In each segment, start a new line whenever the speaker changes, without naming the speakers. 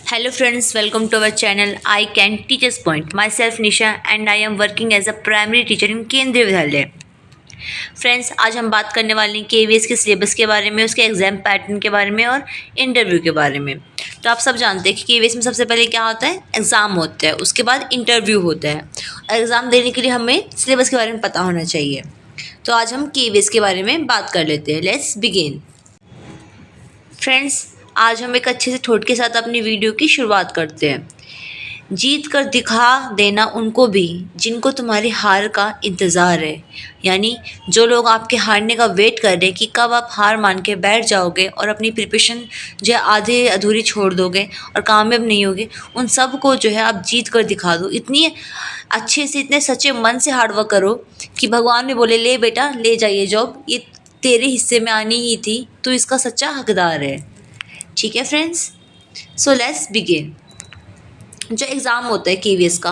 Hello friends, welcome to our channel I Can Teachers Point. Myself Nisha and I am working as a primary teacher in केंद्रीय विद्यालय. Friends, आज हम बात करने वाले हैं केवीएस के सिलेबस के बारे में, उसके एग्जाम पैटर्न के बारे में और इंटरव्यू के बारे में. तो आप सब जानते हैं कि केवीएस में सबसे पहले क्या होता है, एग्ज़ाम होता है, उसके बाद इंटरव्यू होता है. एग्ज़ाम देने के लिए हमें सिलेबस के बारे में पता होना चाहिए. तो आज हम केवीएस के बारे में बात कर लेते हैं. Let's begin. फ्रेंड्स, आज हम एक अच्छे से थॉट के साथ अपनी वीडियो की शुरुआत करते हैं. जीत कर दिखा देना उनको भी जिनको तुम्हारी हार का इंतज़ार है. यानी जो लोग आपके हारने का वेट कर रहे हैं कि कब आप हार मान के बैठ जाओगे और अपनी प्रिपरेशन जो है आधे अधूरी छोड़ दोगे और कामयाब नहीं होगे, उन सब को जो है आप जीत कर दिखा दो. इतनी अच्छे से, इतने सच्चे मन से हार्डवर्क करो कि भगवान भी बोले ले बेटा ले जाइए जॉब, ये तेरे हिस्से में आनी ही थी, तो इसका सच्चा हकदार है. ठीक है फ्रेंड्स, सो लेट्स बिगिन. जो एग्ज़ाम होता है केवीएस का,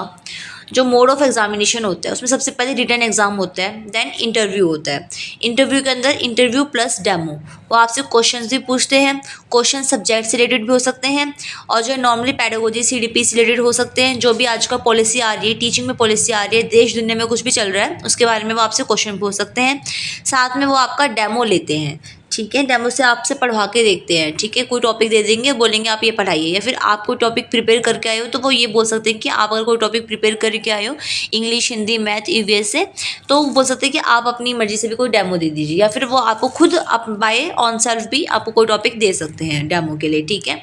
जो मोड ऑफ एग्जामिनेशन होता है, उसमें सबसे पहले रिटन एग्ज़ाम होता है, देन इंटरव्यू होता है. इंटरव्यू के अंदर इंटरव्यू प्लस डेमो, वो आपसे क्वेश्चंस भी पूछते हैं. क्वेश्चन सब्जेक्ट से रिलेटेड भी हो सकते हैं और जो नॉर्मली पैडागोजी सीडीपी से रिलेटेड हो सकते हैं. जो भी आजकल पॉलिसी आ रही है, टीचिंग में पॉलिसी आ रही है, देश दुनिया में कुछ भी चल रहा है, उसके बारे में वो आपसे क्वेश्चन पूछ सकते हैं. साथ में वो आपका डेमो लेते हैं. ठीक है, डेमो से आपसे पढ़वा के देखते हैं. ठीक है, कोई टॉपिक दे देंगे, बोलेंगे आप ये पढ़ाइए, या फिर आप कोई टॉपिक प्रिपेयर करके आए हो तो वो ये बोल सकते हैं कि आप अगर कोई टॉपिक प्रिपेयर करके आए हो इंग्लिश, हिंदी, मैथ, ईवीएस से, तो वो बोल सकते हैं कि आप अपनी मर्जी से भी कोई डेमो दे दीजिए, या फिर वो आपको खुद बाय ऑन सेल्फ भी आपको कोई टॉपिक दे सकते हैं डेमो के लिए. ठीक है,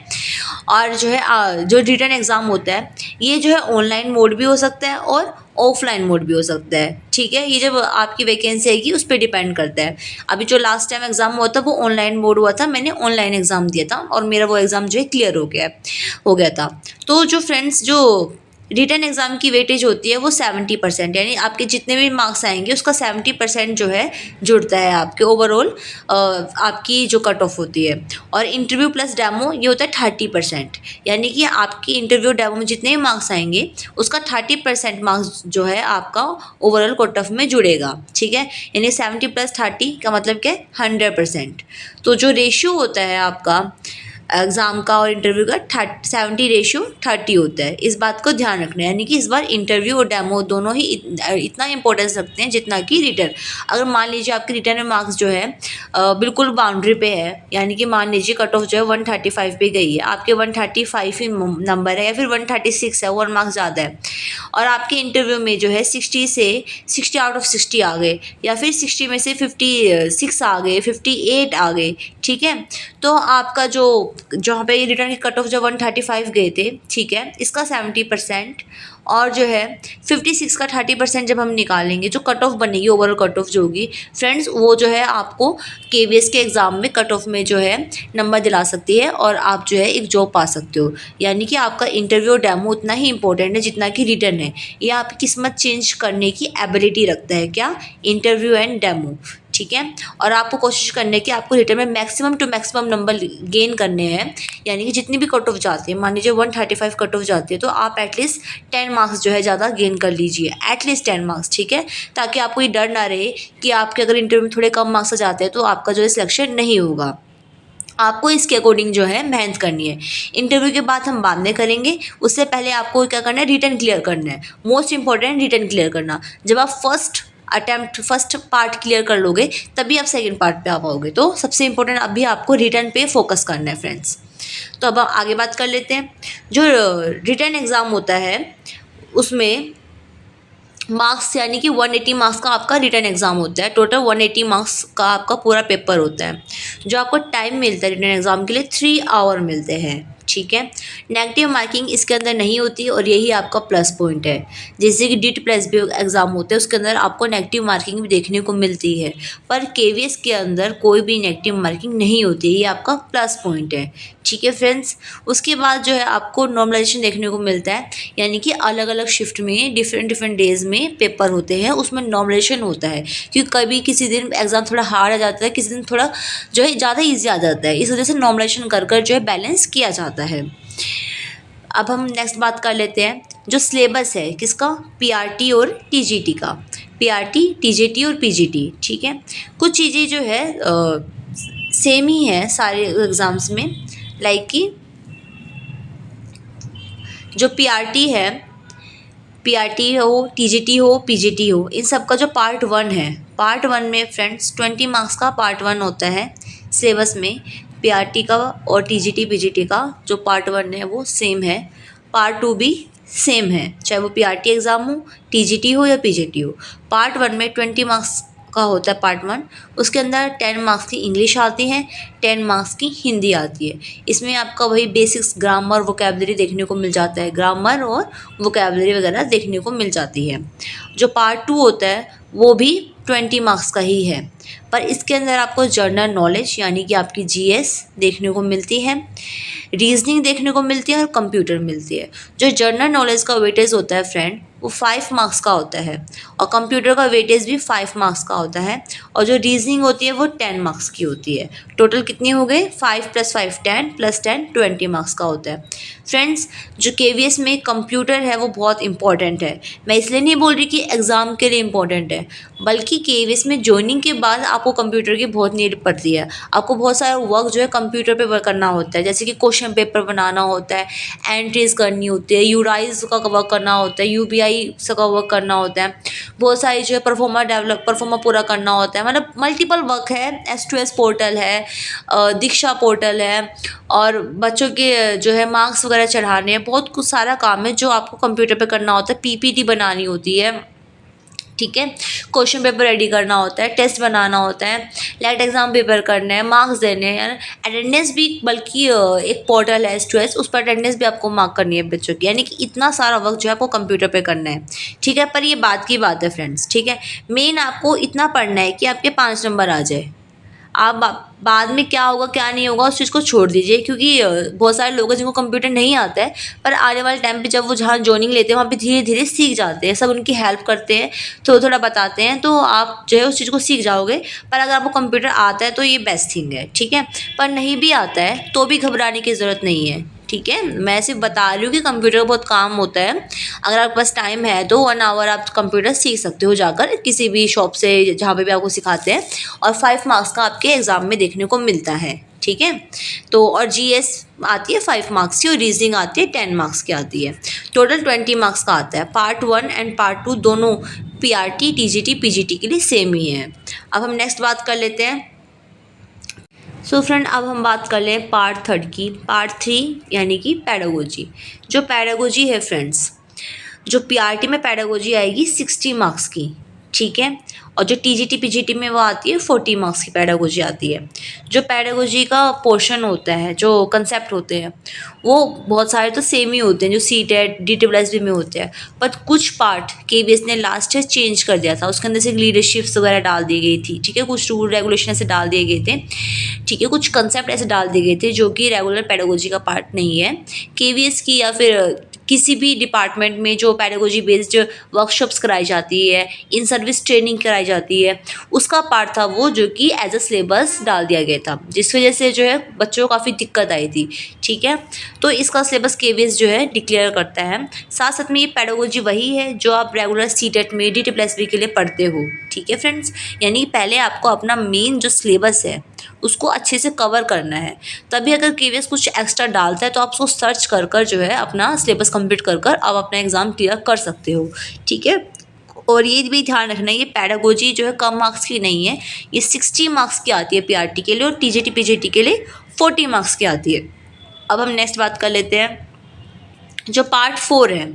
और जो है जो रिटन एग्ज़ाम होता है, ये जो है ऑनलाइन मोड भी हो सकता है और ऑफलाइन मोड भी हो सकता है. ठीक है, ये जब आपकी वैकेंसी आएगी उस पर डिपेंड करता है. अभी जो लास्ट टाइम एग्ज़ाम हुआ था वो ऑनलाइन मोड हुआ था, मैंने ऑनलाइन एग्ज़ाम दिया था और मेरा वो एग्ज़ाम जो है क्लियर हो गया था. तो जो फ्रेंड्स, जो रिटन एग्ज़ाम की वेटेज होती है वो 70%, यानी आपके जितने भी मार्क्स आएंगे उसका 70% जो है जुड़ता है आपके ओवरऑल आपकी जो कट ऑफ होती है. और इंटरव्यू प्लस डेमो ये होता है 30%, यानी कि आपकी इंटरव्यू डेमो में जितने भी मार्क्स आएंगे उसका 30% मार्क्स जो है आपका ओवरऑल कट ऑफ में जुड़ेगा. ठीक है, यानी 70 + 30 का मतलब क्या है, 100%. तो जो रेशियो होता है आपका एग्ज़ाम का और इंटरव्यू का 70:30 होता है. इस बात को ध्यान रखना है, यानी कि इस बार इंटरव्यू और डेमो दोनों ही इतना इंपॉर्टेंस रखते हैं जितना कि रिटर्न. अगर मान लीजिए आपके रिटर्न में मार्क्स जो है बिल्कुल बाउंड्री पे है, यानी कि मान लीजिए कट ऑफ जो है 135 पे गई है, आपके 135 ही नंबर है या फिर 136 है, 1 मार्क्स ज़्यादा है, और आपके इंटरव्यू में जो है 60 से 60 आउट ऑफ 60 आ गए, या फिर 60 में से 56 आ गए, 58 आ गए. ठीक है, तो आपका जो जहाँ पे रिटर्न की कट ऑफ जो 135 गए थे, ठीक है, इसका 70% और जो है 56 का 30% जब हम निकालेंगे, जो कट ऑफ बनेगी ओवरऑल कट ऑफ जो होगी फ्रेंड्स, वो जो है आपको केवीएस के एग्ज़ाम में कट ऑफ में जो है नंबर दिला सकती है और आप जो है एक जॉब पा सकते हो. यानी कि आपका इंटरव्यू डेमो उतना ही इंपॉर्टेंट है जितना कि रिटर्न है. ये आपकी किस्मत चेंज करने की एबिलिटी रखता है, क्या, इंटरव्यू एंड डेमो. ठीक है, और आपको कोशिश करनी है कि आपको रिटर्न में maximum to maximum number gain करने हैं. यानी कि जितनी भी कट ऑफ जाती है, मान लीजिए 135 कट ऑफ जाती है, तो आप एटलीस्ट 10 मार्क्स जो है ज़्यादा गेन कर लीजिए, एटलीस्ट 10 मार्क्स. ठीक है, ताकि आपको ये डर ना रहे कि आपके अगर इंटरव्यू में थोड़े कम मार्क्स आ जाते हैं तो आपका जो है सिलेक्शन नहीं होगा. आपको इसके अकॉर्डिंग जो है मेहनत करनी है. इंटरव्यू के बाद हम बाद में करेंगे, उससे पहले आपको क्या करना है, रिटन क्लियर करना है. मोस्ट इंपॉर्टेंट रिटन क्लियर करना. जब आप फर्स्ट पार्ट क्लियर कर लोगे तभी आप सेकंड पार्ट पे आ पाओगे. तो सबसे इंपॉर्टेंट अभी आपको रिटन पे फोकस करना है फ्रेंड्स. तो अब आगे बात कर लेते हैं. जो रिटन एग्ज़ाम होता है उसमें मार्क्स, यानी कि 180 मार्क्स का आपका रिटन एग्ज़ाम होता है. टोटल 180 मार्क्स का आपका पूरा पेपर होता है. जो आपको टाइम मिलता है रिटन एग्ज़ाम के लिए 3 आवर मिलते हैं. ठीक है, नेगेटिव मार्किंग इसके अंदर नहीं होती और यही आपका प्लस पॉइंट है. जैसे कि डीट प्लस बी एग्ज़ाम होते हैं उसके अंदर आपको नेगेटिव मार्किंग भी देखने को मिलती है, पर केवीएस के अंदर कोई भी नेगेटिव मार्किंग नहीं होती. ये आपका प्लस पॉइंट है. ठीक है फ्रेंड्स, उसके बाद जो है आपको नॉर्मलाइजेशन देखने को मिलता है, यानी कि अलग अलग शिफ्ट में डिफरेंट डेज़ में पेपर होते हैं, उसमें नॉर्मलाइजेशन होता है. क्योंकि कभी किसी दिन एग्ज़ाम थोड़ा हार्ड आ जाता है, किसी दिन थोड़ा जो है ज़्यादा ईजी आ जाता है, इस वजह से नॉर्मलाइजेशन कर जो है बैलेंस किया जाता है. अब हम नेक्स्ट बात कर लेते हैं जो सिलेबस है किसका, पीआरटी और टीजीटी का. पीआरटी, टीजीटी और पीजीटी. ठीक है, कुछ चीज़ें जो है सेम ही है सारे एग्ज़ाम्स में, लाइक कि जो पीआरटी है, पीआरटी हो, टीजीटी हो, पीजीटी हो, इन सब का जो पार्ट 1 है, पार्ट 1 में फ्रेंड्स 20 मार्क्स का पार्ट 1 होता है सिलेबस में। पीआरटी का और टीजीटी पीजीटी का जो पार्ट 1 है वो सेम है, पार्ट 2 भी सेम है, चाहे वो पीआरटी एग्ज़ाम हो, टीजीटी हो या पीजीटी हो। पार्ट 1 में 20 मार्क्स का होता है पार्ट 1, उसके अंदर 10 मार्क्स की इंग्लिश आती है, 10 मार्क्स की हिंदी आती है। इसमें आपका वही बेसिक्स ग्रामर वोकैबुलरी देखने को मिल जाता है, ग्रामर और वोकैबुलरी वगैरह देखने को मिल जाती है। जो पार्ट 2 होता है वो भी 20 मार्क्स का ही है, पर इसके अंदर आपको जनरल नॉलेज यानी कि आपकी जीएस देखने को मिलती है, रीजनिंग देखने को मिलती है और कंप्यूटर मिलती है। जो जनरल नॉलेज का वेटेज होता है फ्रेंड वो 5 मार्क्स का होता है और कंप्यूटर का वेटेज भी 5 मार्क्स का होता है, और जो रीजनिंग होती है वो 10 मार्क्स की होती है। टोटल कितनी हो गई? 5 + 5 10 + 10 20 मार्क्स का होता है। फ्रेंड्स, जो केवीएस में कंप्यूटर है वो बहुत इंपॉर्टेंट है। मैं इसलिए नहीं बोल रही कि एग्ज़ाम के लिए इम्पॉर्टेंट है, बल्कि केवीएस में ज्वाइनिंग के बाद आपको कंप्यूटर की बहुत नीड पड़ती है। आपको बहुत सारा वर्क जो है कंप्यूटर पे करना होता है, जैसे कि क्वेश्चन पेपर बनाना होता है, एंट्रीज करनी होती है, यूराइज का वर्क करना होता है, यूबीआई का वर्क करना होता है, बहुत सारी जो है परफॉर्मा पूरा करना होता है, मतलब मल्टीपल वर्क है। S2S पोर्टल है, दीक्षा पोर्टल है, और बच्चों के जो है मार्क्स वगैरह चढ़ाने हैं, बहुत कुछ सारा काम है जो आपको कंप्यूटर पे करना होता है। पीपीटी बनानी होती है, ठीक है, क्वेश्चन पेपर रेडी करना होता है, टेस्ट बनाना होता है, लेट एग्ज़ाम पेपर करना है, मार्क्स देने हैं, अटेंडेंस भी, बल्कि एक पोर्टल है S2S, उस पर अटेंडेंस भी आपको मार्क करनी है बच्चों की, यानी कि इतना सारा वर्क जो है आपको कंप्यूटर पे करना है, ठीक है। पर ये बात की बात है फ्रेंड्स, ठीक है, मेन आपको इतना पढ़ना है कि आपके 5 नंबर आ जाए। आप बाद में क्या होगा क्या नहीं होगा उस चीज़ को छोड़ दीजिए, क्योंकि बहुत सारे लोग हैं जिनको कंप्यूटर नहीं आता है, पर आने वाले टाइम पे जब वो जहाँ जॉइनिंग लेते हैं वहाँ पे धीरे धीरे सीख जाते हैं, सब उनकी हेल्प करते हैं, थोड़ा थोड़ा बताते हैं, तो आप जो है उस चीज़ को सीख जाओगे। पर अगर आपको कंप्यूटर आता है तो ये बेस्ट थिंग है, ठीक है। पर नहीं भी आता है तो भी घबराने की ज़रूरत नहीं है, ठीक है। मैं सिर्फ बता रही हूँ कि कंप्यूटर का बहुत काम होता है। अगर आपके पास टाइम है तो 1 आवर आप कंप्यूटर सीख सकते हो जाकर किसी भी शॉप से, जहाँ पे भी आपको सिखाते हैं, और 5 मार्क्स का आपके एग्ज़ाम में देखने को मिलता है, ठीक है। तो और जीएस आती है 5 मार्क्स की और रीजनिंग आती है 10 मार्क्स की आती है। टोटल 20 मार्क्स का आता है। पार्ट 1 एंड पार्ट 2 दोनों पीआरटी, टीजीटी, पीजीटी के लिए सेम ही है। अब हम नेक्स्ट बात कर लेते हैं। सो फ्रेंड, अब हम बात कर लें पार्ट 3 की। पार्ट 3 यानी कि पैडागोजी। जो पैडागोजी है फ्रेंड्स, जो पीआरटी में पैडागोजी आएगी 60 मार्क्स की, ठीक है, और जो टीजीटी पीजीटी में वो आती है 40 मार्क्स की पैडागोजी आती है। जो पैडागोजी का पोर्शन होता है, जो कंसेप्ट होते हैं, वो बहुत सारे तो सेम ही होते हैं, जो सीटेट DSSB में होते हैं, पर कुछ पार्ट केवीएस ने लास्ट ईयर चेंज कर दिया था, उसके अंदर से लीडरशिप्स वगैरह डाल दी गई थी, ठीक है, कुछ रूल रेगुलेशन ऐसे डाल दिए गए थे, ठीक है, कुछ कंसेप्ट ऐसे डाल दिए गए थे जो कि रेगुलर पैडागोजी का पार्ट नहीं है। केवीएस की या फिर किसी भी डिपार्टमेंट में जो पैडागोजी बेस्ड वर्कशॉप्स कराई जाती है, इन सर्विस ट्रेनिंग कराई जाती है, उसका पार्ट था वो, जो कि एज अ सिलेबस डाल दिया गया था, जिस वजह से जो है बच्चों को काफ़ी दिक्कत आई थी, ठीक है। तो इसका सिलेबस केवीएस जो है डिक्लेयर करता है। साथ साथ में ये पैडागोजी वही है जो आप रेगुलर सीटेट में DSSB के लिए पढ़ते हो, ठीक है फ्रेंड्स। यानी पहले आपको अपना मेन जो सिलेबस है उसको अच्छे से कवर करना है, तभी अगर केवीएस कुछ एक्स्ट्रा डालता है तो आप उसको सर्च कर कर जो है अपना सिलेबस कंप्लीट कर कर आप अपना एग्ज़ाम क्लियर कर सकते हो, ठीक है। और ये भी ध्यान रखना है, ये पैडागोजी जो है कम मार्क्स की नहीं है, ये 60 मार्क्स की आती है पीआरटी के लिए, और टीजीटी पीजीटी के लिए 40 मार्क्स की आती है। अब हम नेक्स्ट बात कर लेते हैं, जो पार्ट 4 है।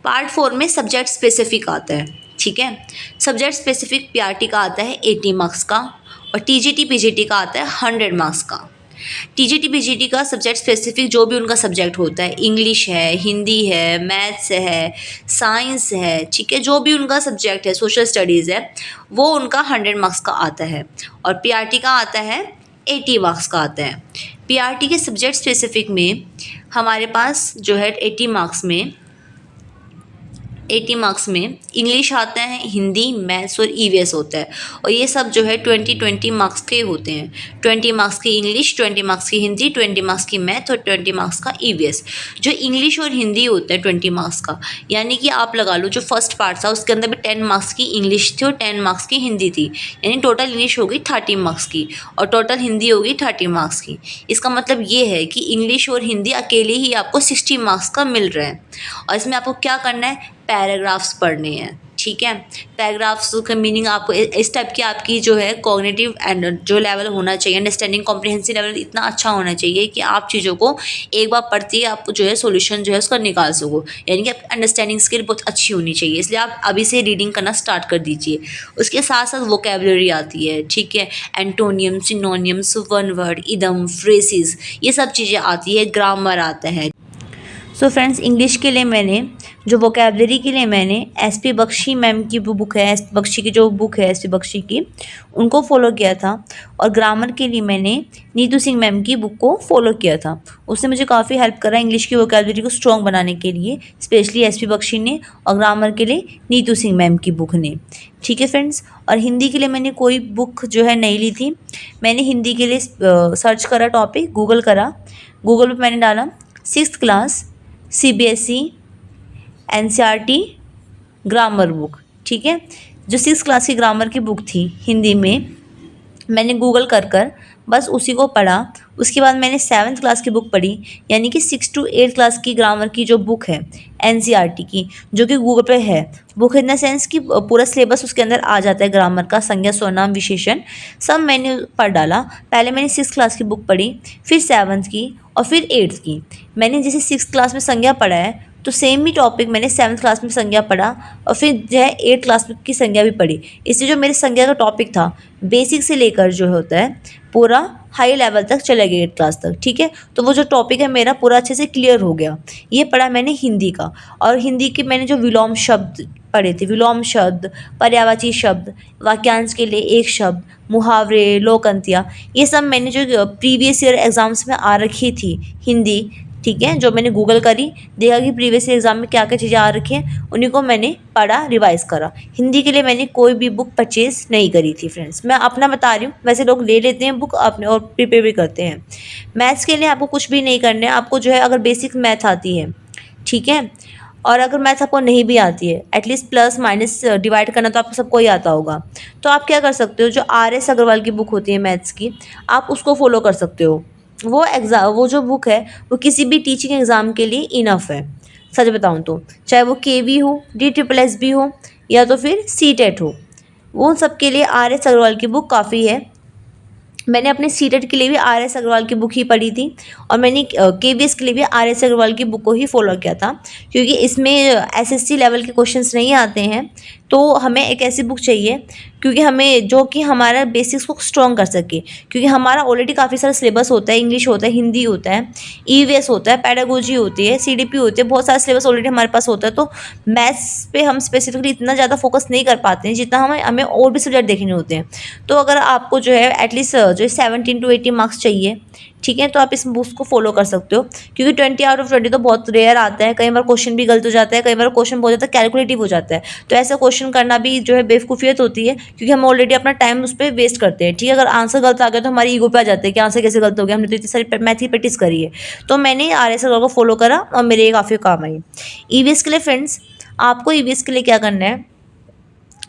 पार्ट 4 में सब्जेक्ट स्पेसिफिक आता है, ठीक है। सब्जेक्ट स्पेसिफिक पीआरटी का आता है 80 मार्क्स का, और टीजीटी पीजीटी का आता है 100 मार्क्स का। टीजीटी पीजीटी का सब्जेक्ट स्पेसिफिक जो भी उनका सब्जेक्ट होता है, इंग्लिश है, हिंदी है, मैथ्स है, साइंस है, ठीक है, जो भी उनका सब्जेक्ट है, सोशल स्टडीज़ है, वो उनका 100 मार्क्स का आता है। और पीआरटी का आता है 80 मार्क्स का आता है। पीआरटी के सब्जेक्ट स्पेसिफिक में हमारे पास जो है 80 मार्क्स में 80 मार्क्स में इंग्लिश आता है, हिंदी, मैथ्स और ईवीएस होता है। और ये सब जो है 20-20 मार्क्स के होते हैं। 20 मार्क्स की इंग्लिश, 20 मार्क्स की हिंदी, 20 मार्क्स की मैथ और 20 मार्क्स का ईवीएस। जो इंग्लिश और हिंदी होता है 20 मार्क्स का, यानी कि आप लगा लो जो फर्स्ट पार्ट था उसके अंदर भी 10 मार्क्स की इंग्लिश थी और 10 मार्क्स की हिंदी थी, यानी टोटल इंग्लिश हो गई 30 मार्क्स की और टोटल हिंदी हो गई 30 मार्क्स की। इसका मतलब ये है कि इंग्लिश और हिंदी अकेले ही आपको 60 मार्क्स का मिल रहा है। और इसमें आपको क्या करना है, पैराग्राफ्स पढ़ने हैं, ठीक है। पैराग्राफ्स का मीनिंग आपको इस टाइप की आपकी जो है कॉग्निटिव एंड जो लेवल होना चाहिए, अंडरस्टैंडिंग कॉम्प्रिहेंसिव लेवल इतना अच्छा होना चाहिए कि आप चीज़ों को एक बार पढ़ते ही आप जो है सॉल्यूशन जो है उसका निकाल सको, यानी कि आप अंडरस्टैंडिंग स्किल बहुत अच्छी होनी चाहिए। इसलिए आप अभी से रीडिंग करना स्टार्ट कर दीजिए। उसके साथ साथ वोकेबलरी आती है, ठीक है, एंटोनियम, सिनोनियम्स, वन वर्ड, इदम, फ्रेजेस, ये सब चीज़ें आती है, ग्रामर आता है। सो फ्रेंड्स, इंग्लिश के लिए मैंने जो वोकेबलरी के लिए मैंने एसपी बख्शी मैम की बुक है, एसपी बख्शी की जो बुक है एसपी बख्शी की, उनको फॉलो किया था। और ग्रामर के लिए मैंने नीतू सिंह मैम की बुक को फॉलो किया था। उसने मुझे काफ़ी हेल्प करा इंग्लिश की वोकेबलरी को स्ट्रॉन्ग बनाने के लिए, स्पेशली एसपी बख्शी ने, और ग्रामर के लिए नीतू सिंह मैम की बुक ने, ठीक है फ्रेंड्स। और हिंदी के लिए मैंने कोई बुक जो है नहीं ली थी। मैंने हिंदी के लिए सर्च करा, टॉपिक गूगल करा, गूगल पर मैंने डाला 6th class CBSE NCERT grammar book, ठीक है। जो 6th क्लास की ग्रामर की बुक थी हिंदी में, मैंने गूगल कर बस उसी को पढ़ा। उसके बाद मैंने 7th क्लास की बुक पढ़ी, यानी कि 6 to 8 क्लास की ग्रामर की जो बुक है NCERT की, जो कि गूगल पे है। बुक इन द सेंस कि पूरा सिलेबस उसके अंदर आ जाता है, ग्रामर का, संज्ञा, सर्वनाम, विशेषण, सब मैंने पढ़ डाला। पहले मैंने 6th क्लास की बुक पढ़ी, फिर 7th की और फिर 8th की। मैंने जैसे 6th क्लास में संज्ञा पढ़ा है तो सेम ही टॉपिक मैंने 7th क्लास में संज्ञा पढ़ा और फिर जो है 8th क्लास की संज्ञा भी पढ़ी। इससे जो मेरे संज्ञा का टॉपिक था बेसिक से लेकर जो होता है पूरा हाई लेवल तक चला गया 8th क्लास तक, ठीक है। तो वो जो टॉपिक है मेरा पूरा अच्छे से क्लियर हो गया। ये पढ़ा मैंने हिंदी का। और हिंदी के मैंने जो विलोम शब्द पढ़े थे, विलोम शब्द, पर्यायवाची शब्द, वाक्यांश के लिए एक शब्द, मुहावरे, लोक अंत्या, ये सब मैंने जो प्रीवियस ईयर एग्जाम्स में आ रखी थी हिंदी, ठीक है, जो मैंने गूगल करी, देखा कि प्रीवियस एग्जाम में क्या क्या चीज़ें आ रखी हैं, उन्हीं को मैंने पढ़ा, रिवाइज करा। हिंदी के लिए मैंने कोई भी बुक परचेज नहीं करी थी फ्रेंड्स, मैं अपना बता रही हूँ। वैसे लोग ले लेते हैं बुक अपने और प्रिपेयर भी करते हैं। मैथ्स के लिए आपको कुछ भी नहीं करना है। आपको जो है अगर बेसिक मैथ आती है, ठीक है, और अगर मैथ आपको नहीं भी आती है, एटलीस्ट प्लस माइनस डिवाइड करना तो आपको सबको ही आता होगा, तो आप क्या कर सकते हो, जो RS अग्रवाल की बुक होती है मैथ्स की, आप उसको फॉलो कर सकते हो। वो जो बुक है वो किसी भी टीचिंग एग्ज़ाम के लिए इनफ है, सच बताऊं तो। चाहे वो KV हो, DSSB हो या तो फिर CTET हो, वो सब के लिए RS अग्रवाल की बुक काफ़ी है। मैंने अपने CTET के लिए भी RS अग्रवाल की बुक ही पढ़ी थी और मैंने KVS के लिए भी RS अग्रवाल की बुक को ही फॉलो किया था, क्योंकि इसमें SSC लेवल के क्वेश्चंस नहीं आते हैं। तो हमें एक ऐसी बुक चाहिए क्योंकि हमें जो कि हमारा बेसिक्स को स्ट्रॉन्ग कर सके, क्योंकि हमारा ऑलरेडी काफ़ी सारा सिलेबस होता है, इंग्लिश होता है, हिंदी होता है, EVS होता है, पेडागोजी होती है, CDP होती है, बहुत सारा सिलेबस ऑलरेडी हमारे पास होता है। तो मैथ्स पे हम स्पेसिफिकली इतना ज़्यादा फोकस नहीं कर पाते हैं जितना हमें और भी सब्जेक्ट देखने होते हैं। तो अगर आपको जो है एटलीस्ट जो 17 to 18 मार्क्स चाहिए, ठीक है, तो आप इस बुक्स को फॉलो कर सकते हो, क्योंकि 20 out of 20 तो बहुत रेयर आता है। कई बार क्वेश्चन भी गलत हो जाता है, कई बार क्वेश्चन बहुत ज़्यादा कैलकुलेटिव हो जाता है। तो ऐसा क्वेश्चन करना भी जो है बेवकूफ़ियत होती है, क्योंकि हम ऑलरेडी अपना टाइम उस पर वेस्ट करते हैं, ठीक है। अगर आंसर गलत आ गया तो हमारी ईगो पे आ जाते हैं कि आंसर कैसे गलत हो गया, हमने तो इतनी सारी मैथ की प्रैक्टिस करी है। तो मैंने RS को फॉलो करा और मेरे काफ़ी काम आई। EVS के लिए फ्रेंड्स, आपको EVS के लिए क्या करना है,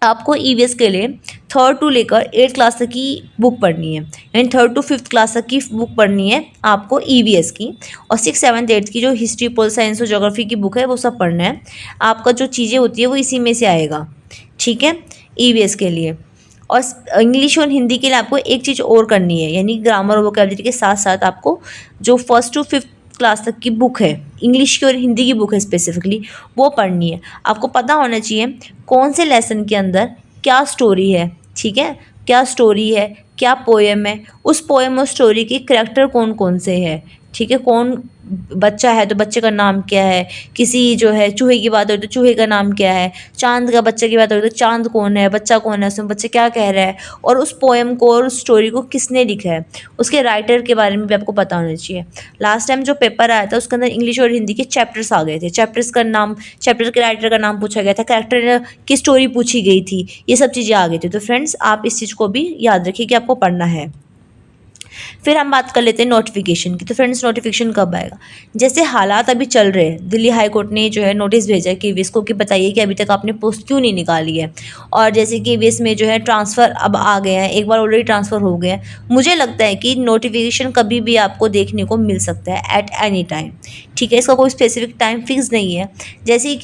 आपको EVS के लिए 3rd to लेकर 8th क्लास तक की बुक पढ़नी है, यानी 3rd to 5th क्लास तक की बुक पढ़नी है आपको EVS की। और 6th 7th 8th की जो हिस्ट्री, पोल साइंस और ज्योग्राफी की बुक है वो सब पढ़ना है। आपका जो चीज़ें होती है वो इसी में से आएगा, ठीक है, EVS के लिए। और इंग्लिश और हिंदी के लिए आपको एक चीज़ और करनी है, यानी ग्रामर और वोकैबुलरी के साथ साथ आपको जो 1st to 5th क्लास तक की बुक है, इंग्लिश की और हिंदी की बुक है स्पेसिफिकली, वो पढ़नी है। आपको पता होना चाहिए कौन से लेसन के अंदर क्या स्टोरी है, ठीक है, क्या स्टोरी है, क्या पोएम है, उस पोएम और स्टोरी के करैक्टर कौन कौन से हैं, ठीक है, कौन बच्चा है तो बच्चे का नाम क्या है, किसी जो है चूहे की बात हो तो चूहे का नाम क्या है, चांद का बच्चे की बात हो तो चांद कौन है, बच्चा कौन है, उसमें बच्चे क्या कह रहा है, और उस पोएम को और उस स्टोरी को किसने लिखा है, उसके राइटर के बारे में भी आपको पता होना चाहिए। लास्ट टाइम जो पेपर आया था उसके अंदर इंग्लिश और हिंदी के चैप्टर्स आ गए थे, चैप्टर्स का नाम, चैप्टर के राइटर का नाम पूछा गया था, कैरेक्टर की स्टोरी पूछी गई थी, ये सब चीज़ें आ गई थी। तो फ्रेंड्स आप इस चीज़ को भी याद रखिए कि आपको पढ़ना है। फिर हम बात कर लेते हैं नोटिफिकेशन की। तो फ्रेंड्स नोटिफिकेशन कब आएगा, जैसे हालात अभी चल रहे हैं, दिल्ली हाई कोर्ट ने जो है नोटिस भेजा है केवीएस को कि बताइए कि अभी तक आपने पोस्ट क्यों नहीं निकाली है, और जैसे केवीएस में जो है ट्रांसफ़र अब आ गए हैं, एक बार ऑलरेडी ट्रांसफ़र हो गए हैं। मुझे लगता है कि नोटिफिकेशन कभी भी आपको देखने को मिल सकता है एट एनी टाइम, ठीक है, इसका कोई स्पेसिफिक टाइम फिक्स नहीं है। जैसे ही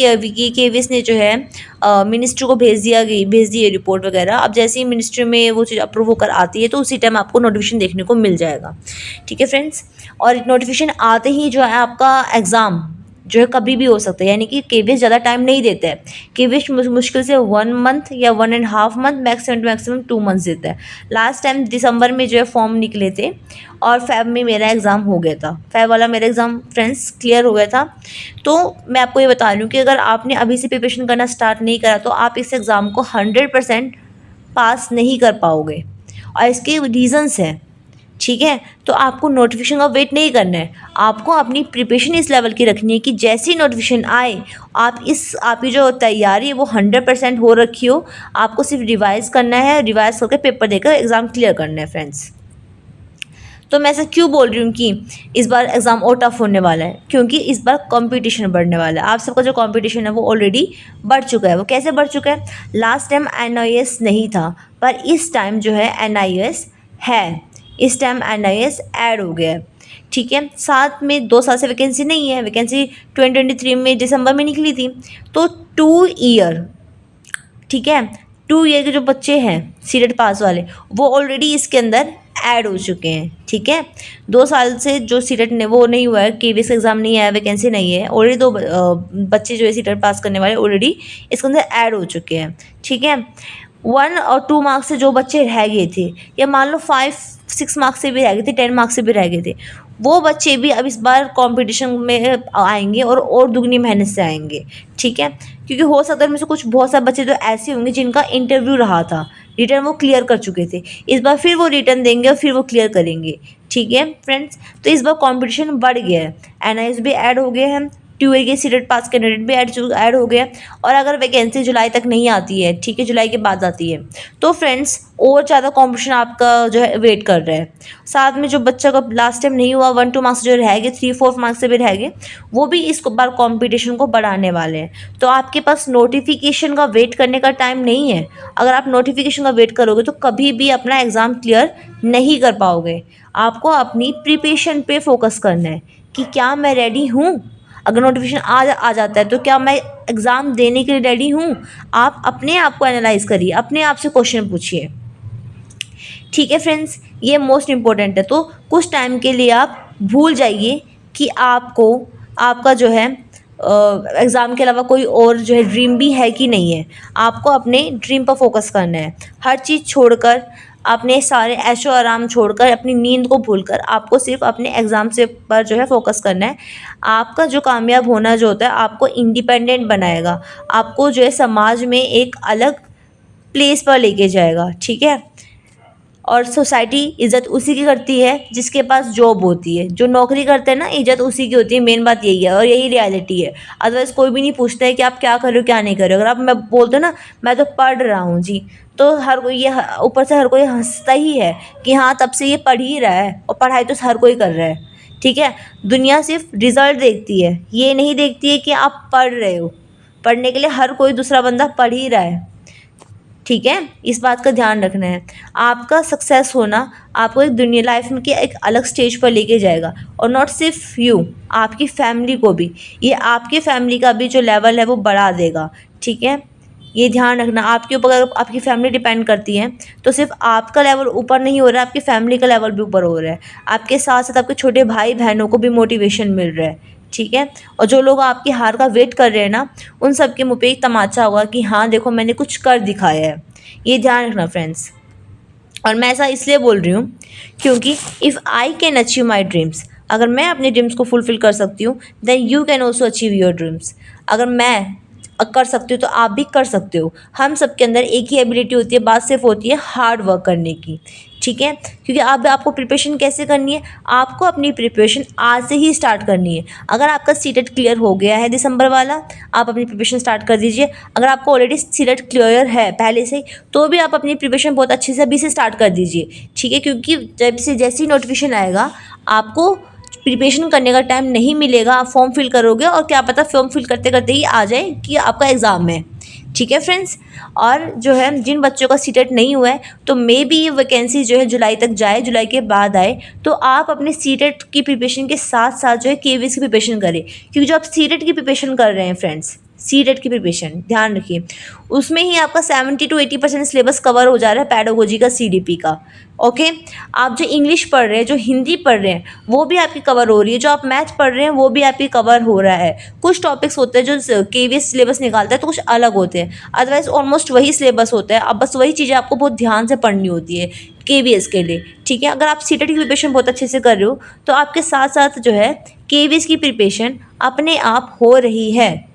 केवीएस ने जो है मिनिस्ट्री को भेज दी है रिपोर्ट वगैरह, अब जैसे ही मिनिस्ट्री में वो चीज़ अप्रूव होकर आती है तो उसी टाइम आपको नोटिफिकेशन देखने को मिल जाएगा, ठीक है फ्रेंड्स। और नोटिफिकेशन आते ही जो है आपका एग्ज़ाम जो है कभी भी हो सकता है, यानी कि केवीएस ज़्यादा टाइम नहीं देता है। केवीएस मुश्किल से 1 मंथ या 1.5 month, maximum to maximum 2 months देता है। लास्ट टाइम दिसंबर में जो है फॉर्म निकले थे और फेब में मेरा एग्ज़ाम हो गया था, फेब वाला मेरा एग्ज़ाम फ्रेंड्स क्लियर हो गया था। तो मैं आपको ये बता रही हूँ कि अगर आपने अभी से प्रिपरेशन करना स्टार्ट नहीं करा तो आप इस एग्ज़ाम को 100% पास नहीं कर पाओगे, और इसके रीज़न्स हैं, ठीक है। तो आपको नोटिफिकेशन का वेट नहीं करना है, आपको अपनी प्रिपरेशन इस लेवल की रखनी है कि जैसी नोटिफिकेशन आए आपकी जो तैयारी है वो 100% हो रखी हो, आपको सिर्फ रिवाइज़ करना है, रिवाइज़ करके पेपर देकर एग्ज़ाम क्लियर करना है फ्रेंड्स। तो मैं ऐसा क्यों बोल रही हूँ कि इस बार एग्ज़ाम और टफ होने वाला है, क्योंकि इस बार कंपटीशन बढ़ने वाला है। आप सबका जो कंपटीशन है वो ऑलरेडी बढ़ चुका है। वो कैसे बढ़ चुका है, लास्ट टाइम एनआईएस नहीं था, पर इस टाइम जो है एनआईएस है, इस टाइम एनआईएस ऐड हो गया है, ठीक है। साथ में 2 साल से वैकेंसी नहीं है, वैकेंसी 2023 में दिसंबर में निकली थी। तो 2 ईयर, ठीक है, 2 ईयर के जो बच्चे हैं सीटेट पास वाले वो ऑलरेडी इसके अंदर ऐड हो चुके हैं, ठीक है। 2 साल से जो सीटेट ने वो नहीं हुआ है, केवीएस एग्ज़ाम नहीं आया, वैकेंसी नहीं है, ऑलरेडी 2 बच्चे जो है सीटेट पास करने वाले ऑलरेडी इसके अंदर ऐड हो चुके हैं, ठीक है। 1 और 2 मार्क्स से जो बच्चे रह गए थे, या मान लो 5-6 मार्क्स से भी रह गए थे, 10 मार्क्स से भी रह गए थे, वो बच्चे भी अब इस बार कंपटीशन में आएंगे और दुगनी मेहनत से आएंगे, ठीक है। क्योंकि हो सकता है उनमें से कुछ बहुत सारे बच्चे तो ऐसे होंगे जिनका इंटरव्यू रहा था, रिटर्न वो क्लियर कर चुके थे, इस बार फिर वो रिटर्न देंगे और फिर वो क्लियर करेंगे, ठीक है फ्रेंड्स। तो इस बार कंपटीशन बढ़ गया है, एनआईएस भी ऐड हो गए हैं, 2 ईयर के सीटेट पास कैंडिडेट भी ऐड हो गया। और अगर वैकेंसी जुलाई तक नहीं आती है, ठीक है, जुलाई के बाद आती है, तो फ्रेंड्स और ज़्यादा कंपटीशन आपका जो है वेट कर रहा है। साथ में जो बच्चा का लास्ट टाइम नहीं हुआ, 1-2 मार्क्स जो रह गए, 3-4 मार्क्स से भी रह गए, वो भी इस बार कंपटीशन को बढ़ाने वाले हैं। तो आपके पास नोटिफिकेशन का वेट करने का टाइम नहीं है। अगर आप नोटिफिकेशन का वेट करोगे तो कभी भी अपना एग्ज़ाम क्लियर नहीं कर पाओगे। आपको अपनी प्रिपरेशन पे फोकस करना है कि क्या मैं रेडी हूँ, अगर नोटिफिकेशन आ जाता है तो क्या मैं एग्ज़ाम देने के लिए रेडी हूँ। आप अपने आप को एनालाइज करिए, अपने आप से क्वेश्चन पूछिए, ठीक है फ्रेंड्स, ये मोस्ट इम्पोर्टेंट है। तो कुछ टाइम के लिए आप भूल जाइए कि आपका जो है एग्ज़ाम के अलावा कोई और जो है ड्रीम भी है कि नहीं है। आपको अपने ड्रीम पर फोकस करना है, हर चीज़ छोड़कर, अपने सारे ऐशो आराम छोड़कर, अपनी नींद को भूलकर आपको सिर्फ अपने एग्ज़ाम से पर जो है फोकस करना है। आपका जो कामयाब होना जो होता है आपको इंडिपेंडेंट बनाएगा, आपको जो है समाज में एक अलग प्लेस पर लेके जाएगा, ठीक है। और सोसाइटी इज़्ज़त उसी की करती है जिसके पास जॉब होती है, जो नौकरी करते हैं ना इज़्ज़त उसी की होती है, मेन बात यही है और यही रियलिटी है। अदरवाइज़ कोई भी नहीं पूछता है कि आप क्या कर रहे हो क्या नहीं कर रहे हो। अगर आप मैं बोलते हो ना मैं तो पढ़ रहा हूँ जी, तो हर कोई ये ऊपर से हर कोई हंसता ही है कि हाँ तब से ये पढ़ ही रहा है, और पढ़ाई तो हर कोई कर रहा है, ठीक है। दुनिया सिर्फ रिज़ल्ट देखती है, ये नहीं देखती है कि आप पढ़ रहे हो। पढ़ने के लिए हर कोई दूसरा बंदा पढ़ ही रहा है, ठीक है। इस बात का ध्यान रखना है। आपका सक्सेस होना आपको एक दुनिया लाइफ में के एक अलग स्टेज पर लेके जाएगा, और नॉट सिर्फ यू, आपकी फैमिली को भी, ये आपकी फैमिली का भी जो लेवल है वो बढ़ा देगा, ठीक है। ये ध्यान रखना, आपके ऊपर अगर आपकी फैमिली डिपेंड करती है तो सिर्फ आपका लेवल ऊपर नहीं हो रहा है, आपकी फैमिली का लेवल भी ऊपर हो रहा है। आपके साथ साथ आपके छोटे भाई बहनों को भी मोटिवेशन मिल रहा है, ठीक है। और जो लोग आपकी हार का वेट कर रहे हैं ना, उन सब के मुँह पे एक तमाचा होगा कि हाँ देखो मैंने कुछ कर दिखाया है। ये ध्यान रखना फ्रेंड्स। और मैं ऐसा इसलिए बोल रही हूँ क्योंकि if I can achieve my dreams, अगर मैं अपने ड्रीम्स को फुलफ़िल कर सकती हूँ, then you can also achieve your dreams. अगर मैं कर सकती हूँ तो आप भी कर सकते हो। हम सबके अंदर एक ही एबिलिटी होती है, बात सिर्फ होती है हार्ड वर्क करने की, ठीक है। क्योंकि आपको प्रिपरेशन कैसे करनी है, आपको अपनी प्रिपरेशन आज से ही स्टार्ट करनी है। अगर आपका सीटेट क्लियर हो गया है दिसंबर वाला, आप अपनी प्रिपरेशन स्टार्ट कर दीजिए। अगर आपको ऑलरेडी सीटेट क्लियर है पहले से ही, तो भी आप अपनी प्रिपरेशन बहुत अच्छे से अभी से स्टार्ट कर दीजिए, ठीक है। क्योंकि जैसे ही नोटिफिकेशन आएगा, आपको प्रिपरेशन करने का टाइम नहीं मिलेगा। आप फॉर्म फिल करोगे और क्या पता फॉर्म फिल करते करते ही आ जाए कि आपका एग्ज़ाम है, ठीक है फ्रेंड्स। और जो है जिन बच्चों का सीटेट नहीं हुआ है, तो मे बी ये वैकेंसी जो है जुलाई तक जाए, जुलाई के बाद आए, तो आप अपने सीटेट की प्रिपरेशन के साथ साथ जो है केवीएस की प्रिपरेशन करें। क्योंकि जो आप सीटेट की प्रिपरेशन कर रहे हैं फ्रेंड्स, सीटेट की प्रिपरेशन ध्यान रखिए, उसमें ही आपका 70 to 80% सिलेबस कवर हो जा रहा है पैडागोजी का, सीडीपी का, ओके। आप जो इंग्लिश पढ़ रहे हैं, जो हिंदी पढ़ रहे हैं, वो भी आपकी कवर हो रही है। जो आप मैथ पढ़ रहे हैं, वो भी आपकी कवर हो रहा है। कुछ टॉपिक्स होते हैं जो केवीएस सिलेबस निकालता है, तो कुछ अलग होते हैं, अदरवाइज ऑलमोस्ट वही सिलेबस होता है। अब बस वही चीज़ें आपको बहुत ध्यान से पढ़नी होती है केवीएस के लिए, ठीक है। अगर आप सीटेट की प्रिपरेशन बहुत अच्छे से कर रहे हो, तो आपके साथ साथ जो है केवीएस की प्रिपरेशन अपने आप हो रही है,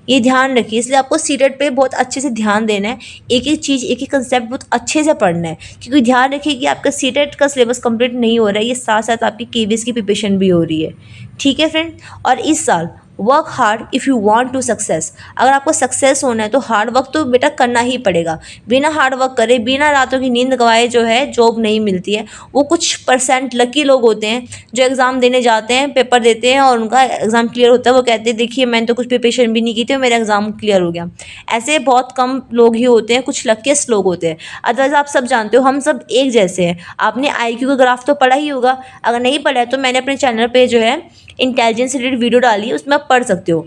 ये ध्यान रखिए। इसलिए आपको सीटेट पे बहुत अच्छे से ध्यान देना है, एक एक चीज़, एक एक कंसेप्ट बहुत अच्छे से पढ़ना है। क्योंकि ध्यान रखिए कि आपका सीटेट का सिलेबस कंप्लीट नहीं हो रहा है, ये साथ साथ आपकी केवीएस की प्रिपरेशन भी हो रही है, ठीक है फ्रेंड। और इस साल work hard if you want to success. अगर आपको सक्सेस होना है तो हार्ड वर्क तो बेटा करना ही पड़ेगा। बिना हार्ड वर्क करे, बिना रातों की नींद गवाए जो है जॉब नहीं मिलती है। वो कुछ % लकी लोग होते हैं जो एग्ज़ाम देने जाते हैं, पेपर देते हैं और उनका एग्ज़ाम क्लियर होता है। वो कहते हैं देखिए मैंने तो कुछ प्रिपरेशन भी नहीं की थी और मेरा एग्ज़ाम क्लियर हो गया। ऐसे बहुत कम लोग ही होते हैं, कुछ लकीस्ट लोग होते हैं। अदरवाइज़ आप सब जानते हो हम सब एक जैसे हैं। आपने IQ का ग्राफ तो पढ़ा ही होगा, अगर नहीं पढ़ा है तो मैंने अपने चैनल पर जो है इंटेलिजेंस से रिलेटेड वीडियो डाली है, उसमें आप पढ़ सकते हो।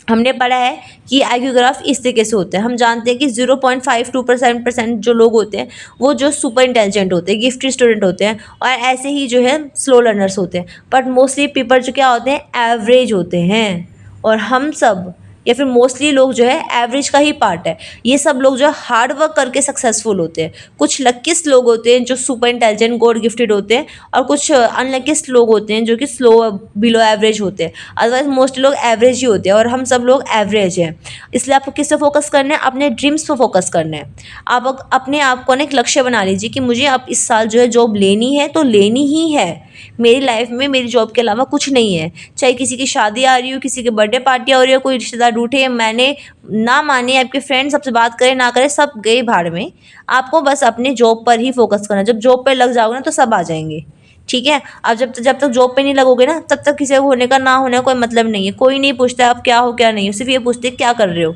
हमने पढ़ा है कि IQ ग्राफ इस तरीके से होता है। हम जानते हैं कि 0.52% जो लोग होते हैं वो जो सुपर इंटेलिजेंट होते हैं, गिफ्टेड स्टूडेंट होते हैं, और ऐसे ही जो है स्लो लर्नर्स होते हैं। बट मोस्टली पीपल जो क्या होते हैं, एवरेज होते हैं। और हम सब या फिर मोस्टली लोग जो है एवरेज का ही पार्ट है। ये सब लोग जो है हार्ड वर्क करके सक्सेसफुल होते हैं। कुछ लकीस्ट लोग होते हैं जो सुपर इंटेलिजेंट, गॉड गिफ्टेड होते हैं, और कुछ अनलकीस्ट लोग होते हैं जो कि स्लो, बिलो एवरेज होते हैं। अदरवाइज मोस्टली लोग एवरेज ही होते हैं, और हम सब लोग एवरेज हैं। इसलिए आपको किस पे फोकस करना है, अपने ड्रीम्स पर फोकस करना है। आप अपने आप को एक लक्ष्य बना लीजिए कि मुझे अब इस साल जो है जॉब लेनी है तो लेनी ही है। मेरी लाइफ में मेरी जॉब के अलावा कुछ नहीं है। चाहे किसी की शादी आ रही हो, किसी की बर्थडे पार्टी हो रही हो, कोई रिश्तेदार रूठे, मैंने ना माने, आपके फ्रेंड सबसे बात करें ना करें, सब गए भाड़ में। आपको बस अपने जॉब पर ही फोकस करना। जब जॉब पर लग जाओगे ना तो सब आ जाएंगे, ठीक है। अब जब तक जॉब पे नहीं लगोगे ना, तब तक किसी को होने का ना होने का कोई मतलब नहीं है। कोई नहीं पूछता आप क्या हो क्या नहीं हो, सिर्फ ये पूछते क्या कर रहे हो,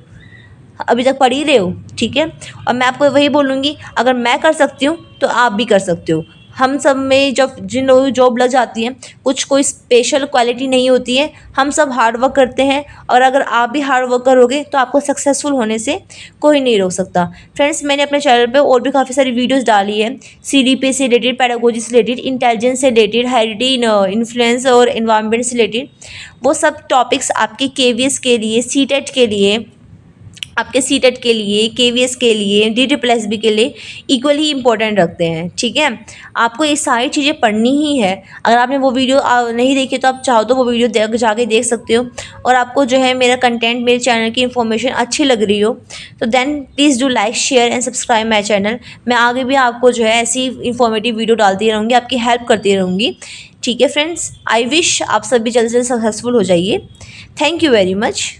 अभी तक पढ़ ही रहे हो, ठीक है। और मैं आपको वही बोलूँगी, अगर मैं कर सकती हूँ तो आप भी कर सकते हो। हम सब में जब जिन लोगों की जॉब लग जाती है, कुछ कोई स्पेशल क्वालिटी नहीं होती है। हम सब हार्ड वर्क करते हैं, और अगर आप भी हार्ड वर्क करोगे तो आपको सक्सेसफुल होने से कोई नहीं रोक सकता। फ्रेंड्स, मैंने अपने चैनल पे और भी काफ़ी सारी वीडियोस डाली है, CDP से रिलेटेड, पैडागोजी से रिलेटेड, इंटेलिजेंस से रिलेटेड, हेरिडिटी, इन्फ्लुएंस और एनवायरनमेंट से रिलेटेड। वो सब टॉपिक्स आपके केवीएस के लिए, सीटेट के लिए, आपके सीटेट के लिए, केवीएस के लिए, DSSB के लिए इक्वली इंपॉर्टेंट रखते हैं, ठीक है। आपको ये सारी चीज़ें पढ़नी ही है। अगर आपने वो वीडियो नहीं देखी तो आप चाहो तो वो वीडियो जाके देख सकते हो। और आपको जो है मेरा कंटेंट, मेरे चैनल की इन्फॉर्मेशन अच्छी लग रही हो तो then please do like, share and subscribe my channel. मैं आगे भी आपको जो है ऐसी इन्फॉर्मेटिव वीडियो डालती रहूँगी, आपकी हेल्प करती रहूँगी, ठीक है फ्रेंड्स। आई विश आप सभी जल्द से जल्द सक्सेसफुल हो जाइए। Thank you very much.